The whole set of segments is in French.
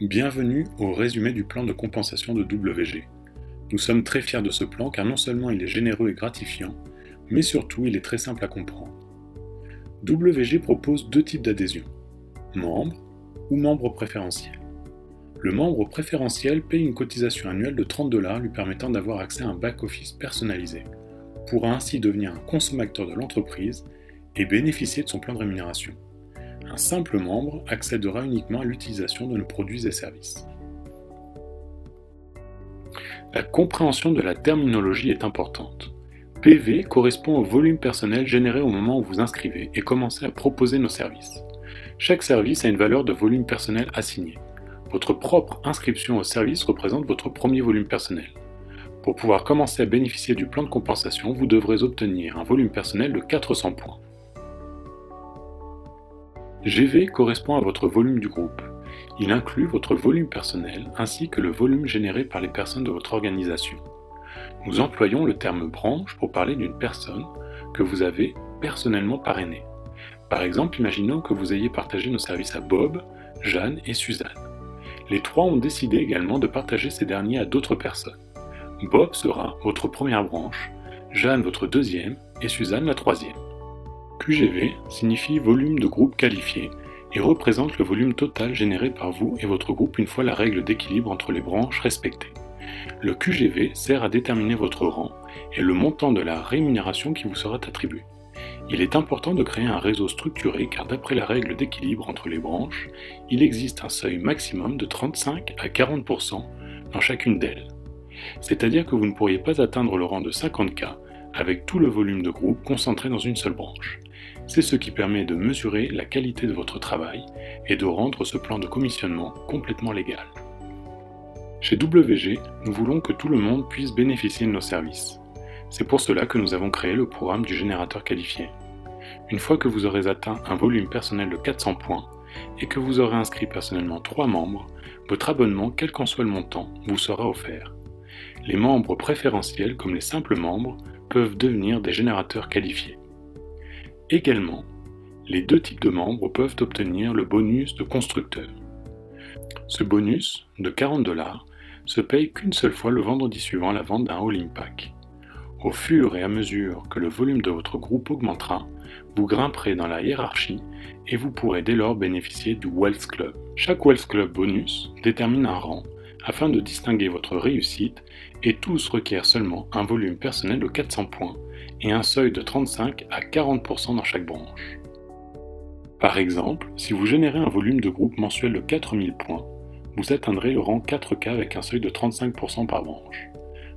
Bienvenue au résumé du plan de compensation de WG. Nous sommes très fiers de ce plan car non seulement il est généreux et gratifiant, mais surtout il est très simple à comprendre. WG propose deux types d'adhésion, membre ou membre préférentiel. Le membre préférentiel paye une cotisation annuelle de 30$ lui permettant d'avoir accès à un back-office personnalisé, pourra ainsi devenir un consommateur de l'entreprise et bénéficier de son plan de rémunération. Un simple membre accédera uniquement à l'utilisation de nos produits et services. La compréhension de la terminologie est importante. PV correspond au volume personnel généré au moment où vous inscrivez et commencez à proposer nos services. Chaque service a une valeur de volume personnel assignée. Votre propre inscription au service représente votre premier volume personnel. Pour pouvoir commencer à bénéficier du plan de compensation, vous devrez obtenir un volume personnel de 400 points. GV correspond à votre volume du groupe. Il inclut votre volume personnel ainsi que le volume généré par les personnes de votre organisation. Nous employons le terme branche pour parler d'une personne que vous avez personnellement parrainée. Par exemple, imaginons que vous ayez partagé nos services à Bob, Jeanne et Suzanne. Les trois ont décidé également de partager ces derniers à d'autres personnes. Bob sera votre première branche, Jeanne votre deuxième et Suzanne la troisième. QGV signifie volume de groupe qualifié et représente le volume total généré par vous et votre groupe une fois la règle d'équilibre entre les branches respectée. Le QGV sert à déterminer votre rang et le montant de la rémunération qui vous sera attribuée. Il est important de créer un réseau structuré car d'après la règle d'équilibre entre les branches, il existe un seuil maximum de 35 à 40% dans chacune d'elles. C'est-à-dire que vous ne pourriez pas atteindre le rang de 50K avec tout le volume de groupe concentré dans une seule branche. C'est ce qui permet de mesurer la qualité de votre travail et de rendre ce plan de commissionnement complètement légal. Chez WG, nous voulons que tout le monde puisse bénéficier de nos services. C'est pour cela que nous avons créé le programme du générateur qualifié. Une fois que vous aurez atteint un volume personnel de 400 points et que vous aurez inscrit personnellement 3 membres, votre abonnement, quel qu'en soit le montant, vous sera offert. Les membres préférentiels, comme les simples membres, peuvent devenir des générateurs qualifiés. Également, les deux types de membres peuvent obtenir le bonus de constructeur. Ce bonus, de 40$, se paye qu'une seule fois le vendredi suivant la vente d'un all-in pack. Au fur et à mesure que le volume de votre groupe augmentera, vous grimperez dans la hiérarchie et vous pourrez dès lors bénéficier du Wealth Club. Chaque Wealth Club bonus détermine un rang afin de distinguer votre réussite et tous requièrent seulement un volume personnel de 400 points et un seuil de 35 à 40% dans chaque branche. Par exemple, si vous générez un volume de groupe mensuel de 4000 points, vous atteindrez le rang 4K avec un seuil de 35% par branche.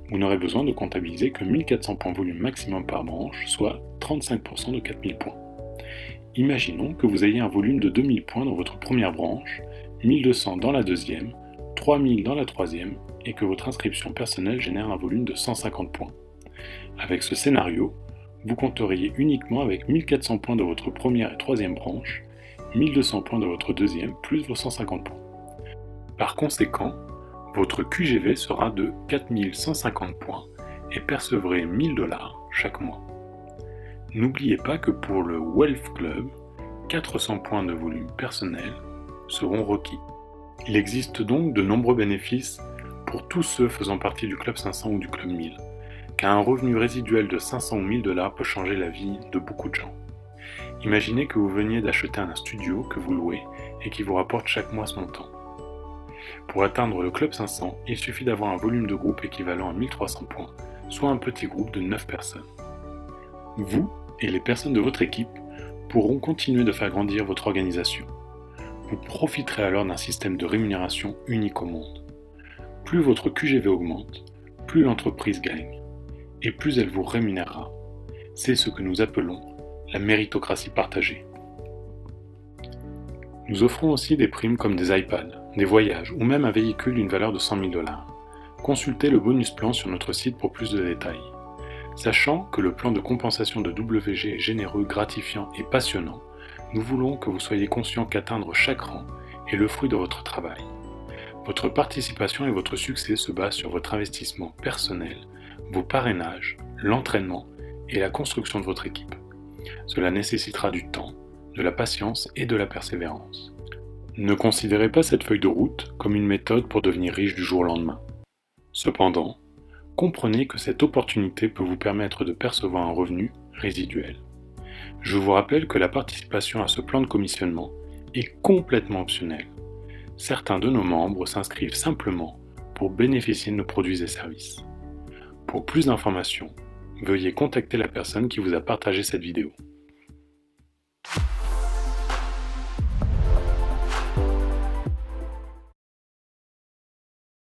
Vous n'aurez besoin de comptabiliser que 1400 points volume maximum par branche, soit 35% de 4000 points. Imaginons que vous ayez un volume de 2000 points dans votre première branche, 1200 dans la deuxième, 3000 dans la troisième et que votre inscription personnelle génère un volume de 150 points. Avec ce scénario, vous compteriez uniquement avec 1400 points de votre première et troisième branche, 1200 points de votre deuxième plus vos 150 points. Par conséquent, votre QGV sera de 4150 points et percevrez 1000$ chaque mois. N'oubliez pas que pour le Wealth Club, 400 points de volume personnel seront requis. Il existe donc de nombreux bénéfices pour tous ceux faisant partie du Club 500 ou du Club 1000, car un revenu résiduel de 500 ou 1000$ peut changer la vie de beaucoup de gens. Imaginez que vous veniez d'acheter un studio que vous louez et qui vous rapporte chaque mois ce montant. Pour atteindre le Club 500, il suffit d'avoir un volume de groupe équivalent à 1300 points, soit un petit groupe de 9 personnes. Vous et les personnes de votre équipe pourront continuer de faire grandir votre organisation. Vous profiterez alors d'un système de rémunération unique au monde. Plus votre QGV augmente, plus l'entreprise gagne, et plus elle vous rémunérera. C'est ce que nous appelons la méritocratie partagée. Nous offrons aussi des primes comme des iPads, des voyages ou même un véhicule d'une valeur de 100 000$. Consultez le bonus plan sur notre site pour plus de détails. Sachant que le plan de compensation de WG est généreux, gratifiant et passionnant, nous voulons que vous soyez conscient qu'atteindre chaque rang est le fruit de votre travail. Votre participation et votre succès se basent sur votre investissement personnel, vos parrainages, l'entraînement et la construction de votre équipe. Cela nécessitera du temps, de la patience et de la persévérance. Ne considérez pas cette feuille de route comme une méthode pour devenir riche du jour au lendemain. Cependant, comprenez que cette opportunité peut vous permettre de percevoir un revenu résiduel. Je vous rappelle que la participation à ce plan de commissionnement est complètement optionnelle. Certains de nos membres s'inscrivent simplement pour bénéficier de nos produits et services. Pour plus d'informations, veuillez contacter la personne qui vous a partagé cette vidéo.